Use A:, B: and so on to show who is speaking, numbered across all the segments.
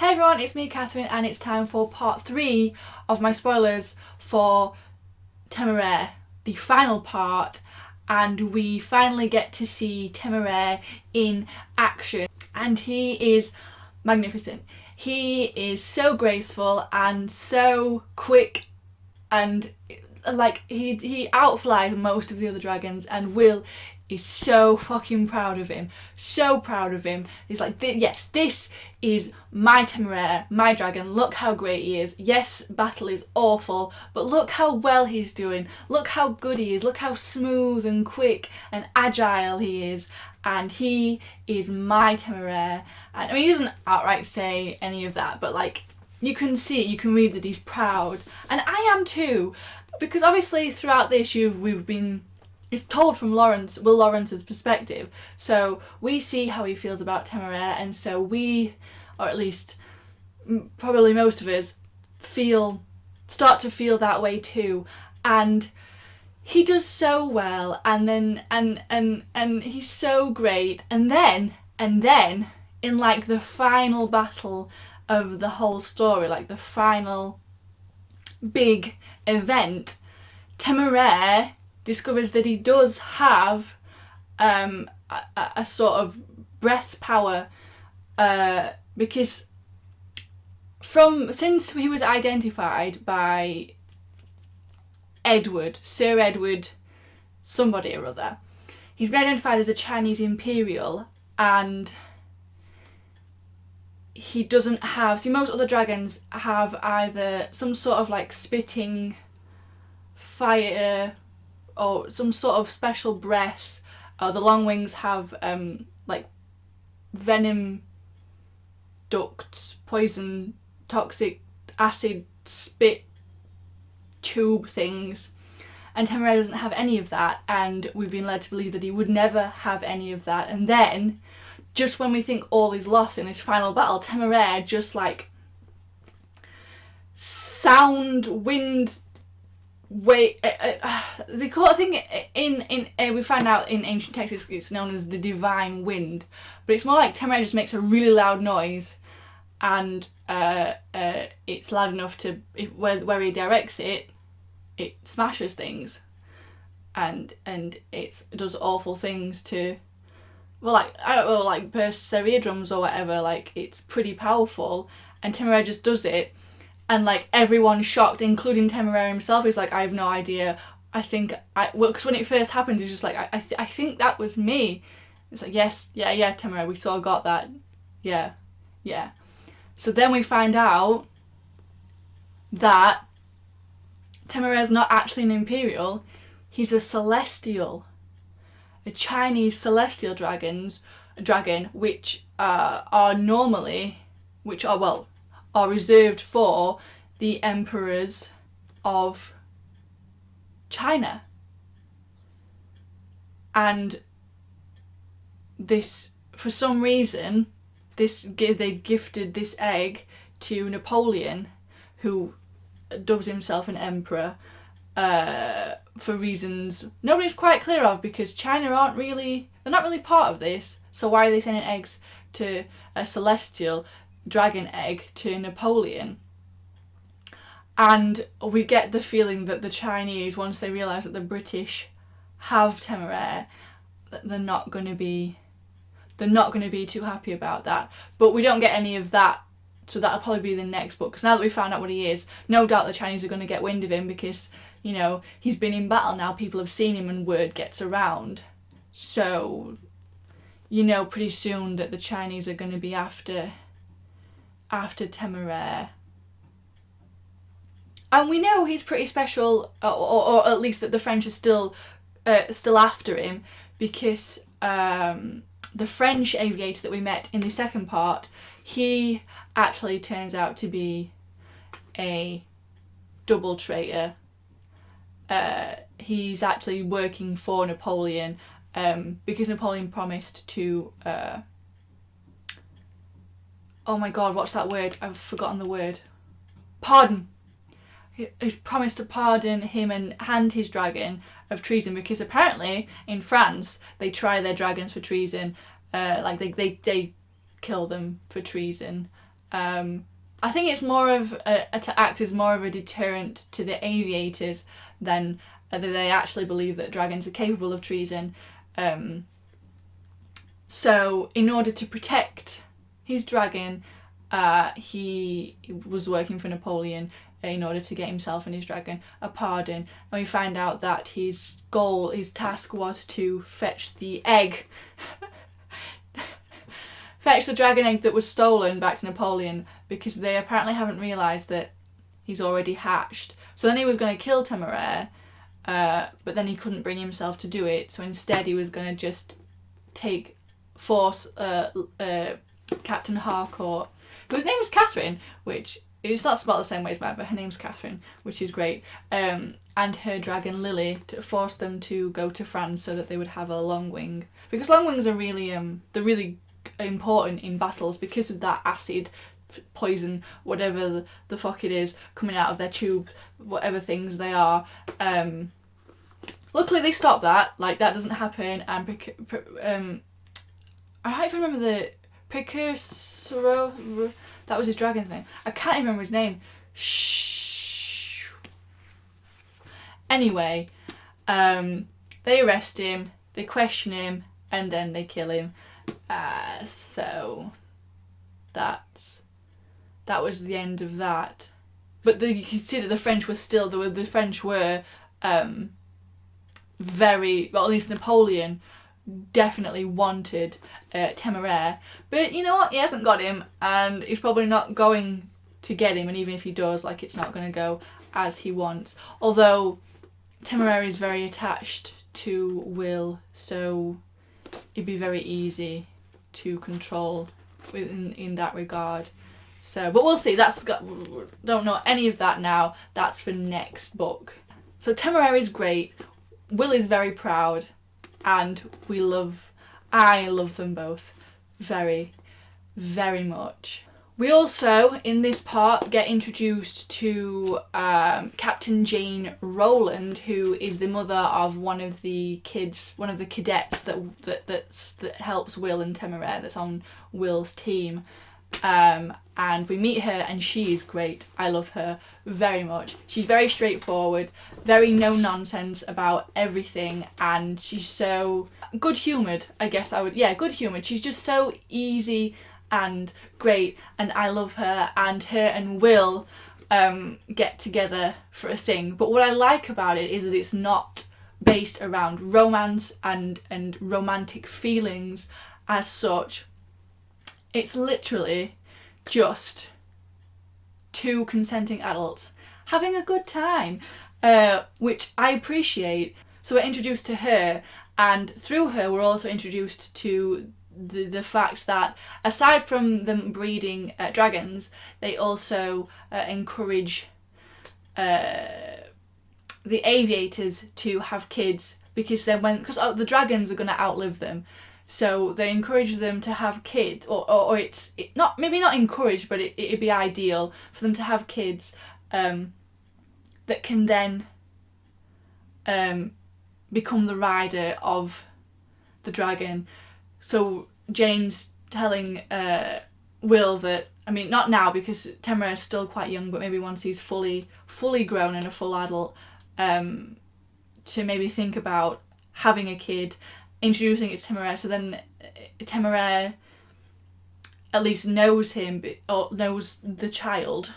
A: Hey everyone, it's me Catherine and it's time for part 3 of my spoilers for Temeraire, the final part, and we finally get to see Temeraire in action and he is magnificent. He is so graceful and so quick and like he outflies most of the other dragons, and Will is so fucking proud of him. So proud of him. He's like, yes, this is my Temeraire, my dragon. Look how great he is. Yes, battle is awful, but look how well he's doing. Look how good he is. Look how smooth and quick and agile he is. And he is my Temeraire. And I mean, he doesn't outright say any of that, but like, you can see, you can read that he's proud. And I am too, because obviously throughout the issue it's told from Will Lawrence's perspective, so we see how he feels about Temeraire, and so we, or at least probably most of us, start to feel that way too. And he does so well, and he's so great, and then in like the final battle of the whole story, like the final big event, Temeraire discovers that he does have a sort of breath power, because since he was identified by Sir Edward somebody or other, he's been identified as a Chinese Imperial, and he doesn't have, see, most other dragons have either some sort of like spitting fire or some sort of special breath. The long wings have like venom ducts, poison, toxic acid spit tube things, and Temeraire doesn't have any of that, and we've been led to believe that he would never have any of that. And then just when we think all is lost in his final battle, Temeraire just like they call it, I think in we find out in ancient texts it's known as the divine wind, but it's more like Temeraire just makes a really loud noise, and it's loud enough to, where he directs it, it smashes things, and it does awful things to, like bursts their eardrums or whatever. Like, it's pretty powerful, and Temeraire just does it. And like everyone's shocked, including Temeraire himself. He's like, I have no idea. Because when it first happens, he's just like, I think that was me. It's like, yes, yeah, Temeraire, we sort of got that. Yeah. So then we find out that Temeraire's not actually an Imperial. He's a Celestial. A Chinese Celestial dragon, which are reserved for the emperors of China. And this, for some reason, they gifted this egg to Napoleon, who dubs himself an emperor, for reasons nobody's quite clear of, because China they're not really part of this. So why are they sending eggs to a celestial dragon egg to Napoleon? And we get the feeling that the Chinese, once they realise that the British have Temeraire, they're not going to be too happy about that. But we don't get any of that, so that'll probably be the next book, because now that we found out what he is, no doubt the Chinese are going to get wind of him, because, you know, he's been in battle now, people have seen him, and word gets around. So, you know, pretty soon that the Chinese are going to be after Temeraire. And we know he's pretty special, or at least that the French are still after him, because the French aviator that we met in the second part, he actually turns out to be a double traitor. He's actually working for Napoleon, because Napoleon promised to oh my god, what's that word? I've forgotten the word. Pardon. He's promised to pardon him and hand his dragon of treason, because apparently in France they try their dragons for treason. Like they kill them for treason. I think it's more of to act as more of a deterrent to the aviators than that they actually believe that dragons are capable of treason. So in order to protect his dragon, he was working for Napoleon in order to get himself and his dragon a pardon. And we find out that his task was to fetch the egg, fetch the dragon egg that was stolen back to Napoleon, because they apparently haven't realised that he's already hatched. So then he was going to kill Temeraire, but then he couldn't bring himself to do it, so instead he was going to just force Captain Harcourt, whose name is Catherine, which it's not spelled the same way as mine, but her name's Catherine, which is great, and her dragon Lily, to force them to go to France so that they would have a long wing, because long wings are really they're really important in battles because of that acid, poison, whatever the fuck it is coming out of their tube, whatever things they are. Luckily they stopped that, like that doesn't happen, and I can't even remember the precursor, that was his dragon's name. I can't even remember his name. Shh. Anyway, they arrest him, they question him, and then they kill him. So that was the end of that. But you can see that the French were very, well, at least Napoleon definitely wanted Temeraire, but you know what, he hasn't got him, and he's probably not going to get him, and even if he does, like, it's not going to go as he wants. Although Temeraire is very attached to Will, so it'd be very easy to control in that regard. So, but we'll see. Don't know any of that now. That's for next book. So Temeraire is great. Will is very proud, and I love them both very, very much. We also, in this part, get introduced to Captain Jane Rowland, who is the mother of one of the cadets that helps Will and Temeraire, that's on Will's team. And we meet her, and she is great. I love her very much. She's very straightforward, very no nonsense about everything, and she's so good-humoured, I guess good humoured. She's just so easy and great, and I love her, and her and Will get together for a thing. But what I like about it is that it's not based around romance and romantic feelings as such. It's literally just two consenting adults having a good time, which I appreciate. So we're introduced to her, and through her we're also introduced to the fact that aside from them breeding dragons, they also encourage the aviators to have kids, because the dragons are going to outlive them. So they encourage them to have kids, or maybe not encouraged, but it'd be ideal for them to have kids that can then become the rider of the dragon. So Jane's telling Will that, I mean, not now because Temeraire is still quite young, but maybe once he's fully grown and a full adult, to maybe think about having a kid, introducing it to Temeraire, so then Temeraire at least knows him, or knows the child,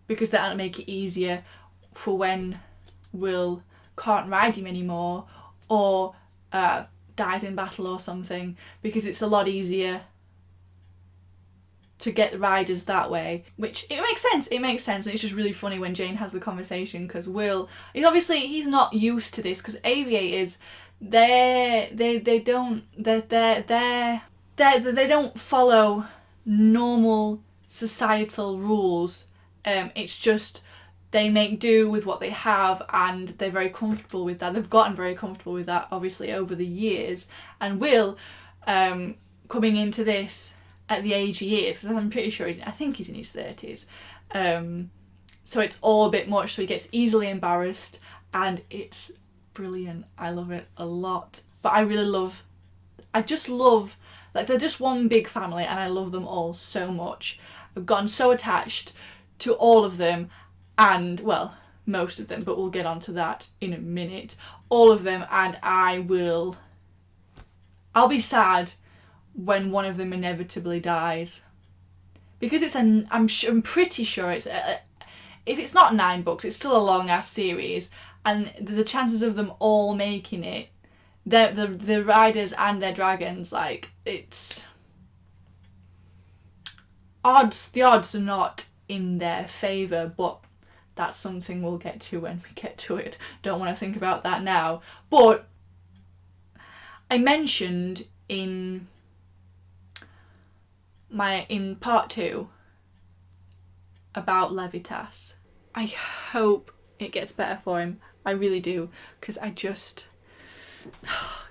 A: because that'll make it easier for when Will can't ride him anymore, or dies in battle or something, because it's a lot easier to get riders that way, which it makes sense, and it's just really funny when Jane has the conversation, because Will, he's not used to this, because aviators, they don't follow normal societal rules. It's just they make do with what they have, and they're very comfortable with that. They've gotten very comfortable with that, obviously, over the years. And Will, coming into this at the age he is, because I'm pretty sure I think he's in his 30s. So it's all a bit much, so he gets easily embarrassed, and it's brilliant. I love it a lot. But I just love Like, they're just one big family and I love them all so much. I've gotten so attached to all of them and, well, most of them, but we'll get onto that in a minute. All of them, and I'll be sad when one of them inevitably dies. Because I'm pretty sure it's, if it's not 9 books, it's still a long ass series, and the chances of them all making it, the riders and their dragons, like, it's the odds are not in their favour, but that's something we'll get to when we get to it. Don't want to think about that now. But I mentioned in part 2 about Levitas. I hope it gets better for him. I really do, because I just...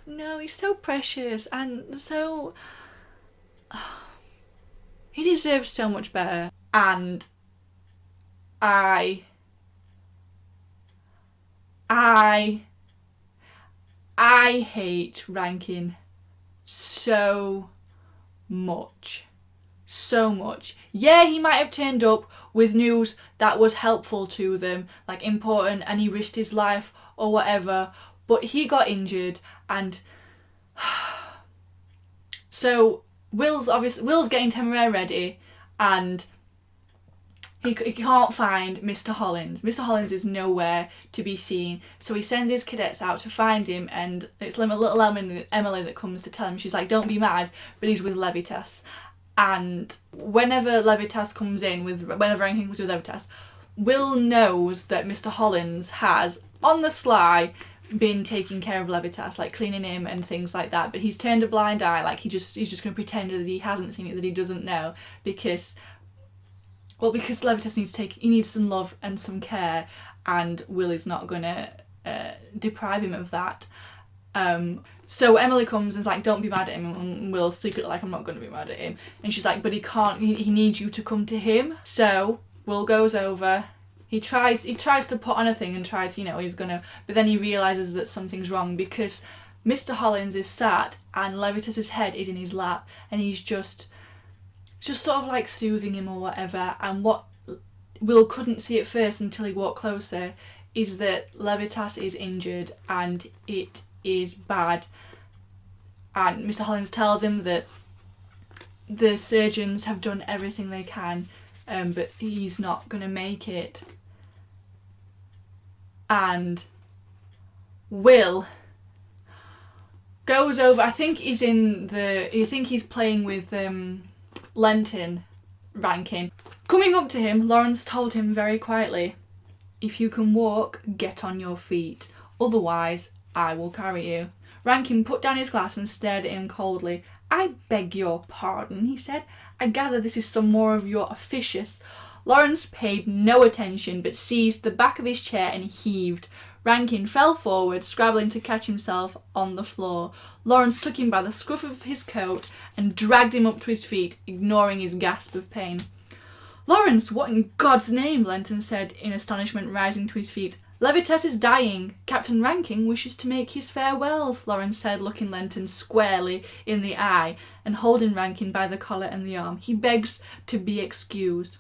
A: No, he's so precious and so... He deserves so much better. And I hate Rankin so much. So much. Yeah, he might have turned up with news that was helpful to them, like important, and he risked his life or whatever, but he got injured, and so Will's getting Temeraire ready, and he can't find Mr. Hollins. Mr. Hollins is nowhere to be seen, so he sends his cadets out to find him, and it's little Emily that comes to tell him. She's like, don't be mad, but he's with Levitas. And whenever Rankin comes with Levitas, Will knows that Mr. Hollins has, on the sly, been taking care of Levitas, like cleaning him and things like that, but he's turned a blind eye, like he's just going to pretend that he hasn't seen it, that he doesn't know, because Levitas needs some love and some care, and Will is not going to deprive him of that. So Emily comes and is like, don't be mad at him, and Will's secretly like, I'm not going to be mad at him, and she's like, but he needs you to come to him. So Will goes over, he tries to put on a thing and but then he realises that something's wrong, because Mr. Hollins is sat and Levitas's head is in his lap, and he's just sort of like soothing him or whatever, and what Will couldn't see at first until he walked closer is that Levitas is injured and it is bad, and Mr. Hollins tells him that the surgeons have done everything they can, but he's not going to make it. And Will goes over, I think he's playing with Rankin. Coming up to him, Lawrence told him very quietly, if you can walk, get on your feet, otherwise I will carry you. Rankin put down his glass and stared at him coldly. I beg your pardon, he said. I gather this is some more of your officious. Lawrence paid no attention, but seized the back of his chair and heaved. Rankin fell forward, scrabbling to catch himself on the floor. Lawrence took him by the scruff of his coat and dragged him up to his feet, ignoring his gasp of pain. Lawrence, what in God's name? Lenton said in astonishment, rising to his feet. Levitas is dying. Captain Rankin wishes to make his farewells, Lawrence said, looking Lenton squarely in the eye and holding Rankin by the collar and the arm. He begs to be excused.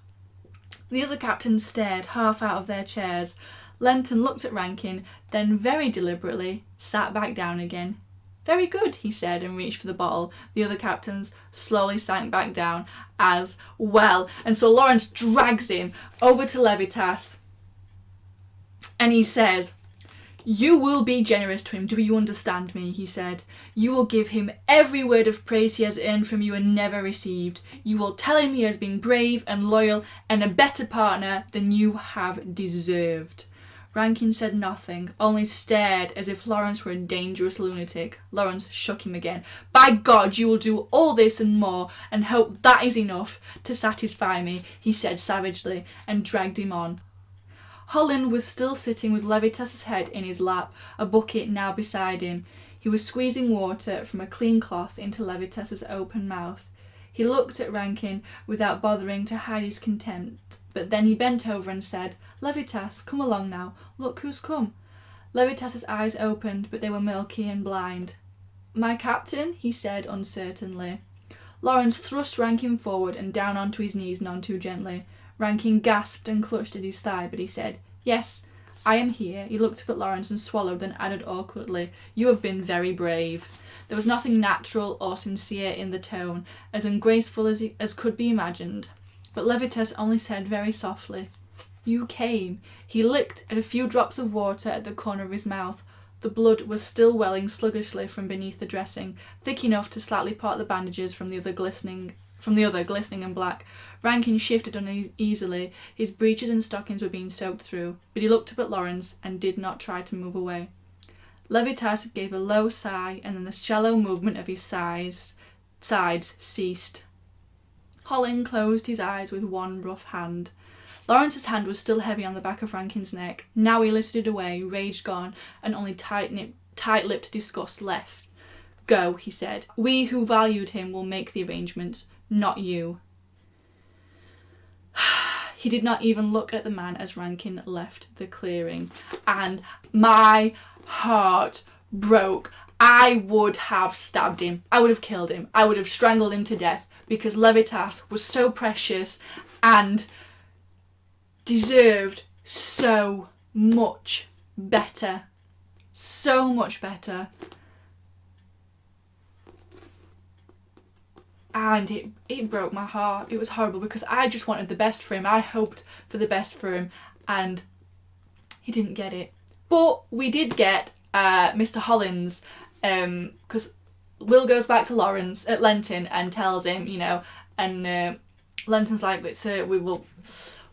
A: The other captains stared, half out of their chairs. Lenton looked at Rankin, then very deliberately sat back down again. Very good, he said, and reached for the bottle. The other captains slowly sank back down as well. And so Lawrence drags him over to Levitas, and he says, you will be generous to him, do you understand me, he said. You will give him every word of praise he has earned from you and never received. You will tell him he has been brave and loyal and a better partner than you have deserved. Rankin said nothing, only stared as if Lawrence were a dangerous lunatic. Lawrence shook him again. By God, you will do all this and more, and hope that is enough to satisfy me, he said savagely, and dragged him on. Holland was still sitting with Levitas's head in his lap, a bucket now beside him. He was squeezing water from a clean cloth into Levitas's open mouth. He looked at Rankin without bothering to hide his contempt, but then he bent over and said, Levitas, come along now. Look who's come. Levitas's eyes opened, but they were milky and blind. My captain, he said uncertainly. Lawrence thrust Rankin forward and down onto his knees none too gently. Rankin gasped and clutched at his thigh, but he said, "Yes, I am here." He looked up at Lawrence and swallowed, then added awkwardly, "You have been very brave." There was nothing natural or sincere in the tone, as ungraceful as could be imagined. But Levitas only said very softly, "You came." He licked at a few drops of water at the corner of his mouth. The blood was still welling sluggishly from beneath the dressing, thick enough to slightly part the bandages from the other glistening and black. Rankin shifted uneasily. His breeches and stockings were being soaked through, but he looked up at Lawrence and did not try to move away. Levitas gave a low sigh, and then the shallow movement of his sides ceased. Hollin closed his eyes with one rough hand. Lawrence's hand was still heavy on the back of Rankin's neck. Now he lifted it away, rage gone, and only tight-lipped disgust left. "Go," he said. "We who valued him will make the arrangements, not you." He did not even look at the man as Rankin left the clearing, and my heart broke. I would have stabbed him. I would have killed him. I would have strangled him to death, because Levitas was so precious and deserved so much better. So much better. And it broke my heart. It was horrible because I just wanted the best for him. I hoped for the best for him, and he didn't get it. But we did get Mr. Hollins, because Will goes back to Lawrence at Lenton and tells him, and Lenton's like,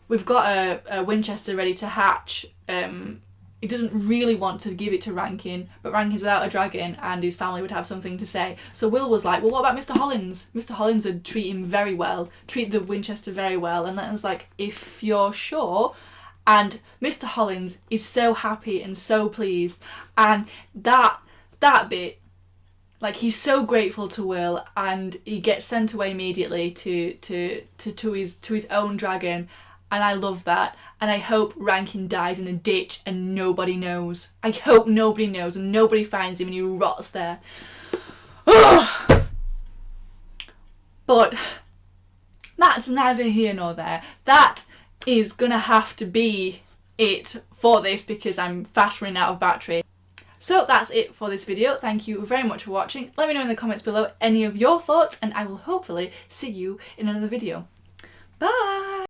A: we've got a Winchester ready to hatch. He doesn't really want to give it to Rankin, but Rankin's without a dragon and his family would have something to say. So Will was like, well, what about Mr. Hollins? Mr. Hollins would treat him very well, treat the Winchester very well. And Lenton's like, if you're sure. And Mr. Hollins is so happy and so pleased. And that bit, like, he's so grateful to Will, and he gets sent away immediately to his own dragon. And I love that. And I hope Rankin dies in a ditch and nobody knows. I hope nobody knows and nobody finds him and he rots there. Ugh! But that's neither here nor there. That is gonna have to be it for this because I'm fast running out of battery. So that's it for this video. Thank you very much for watching. Let me know in the comments below any of your thoughts and I will hopefully see you in another video. Bye!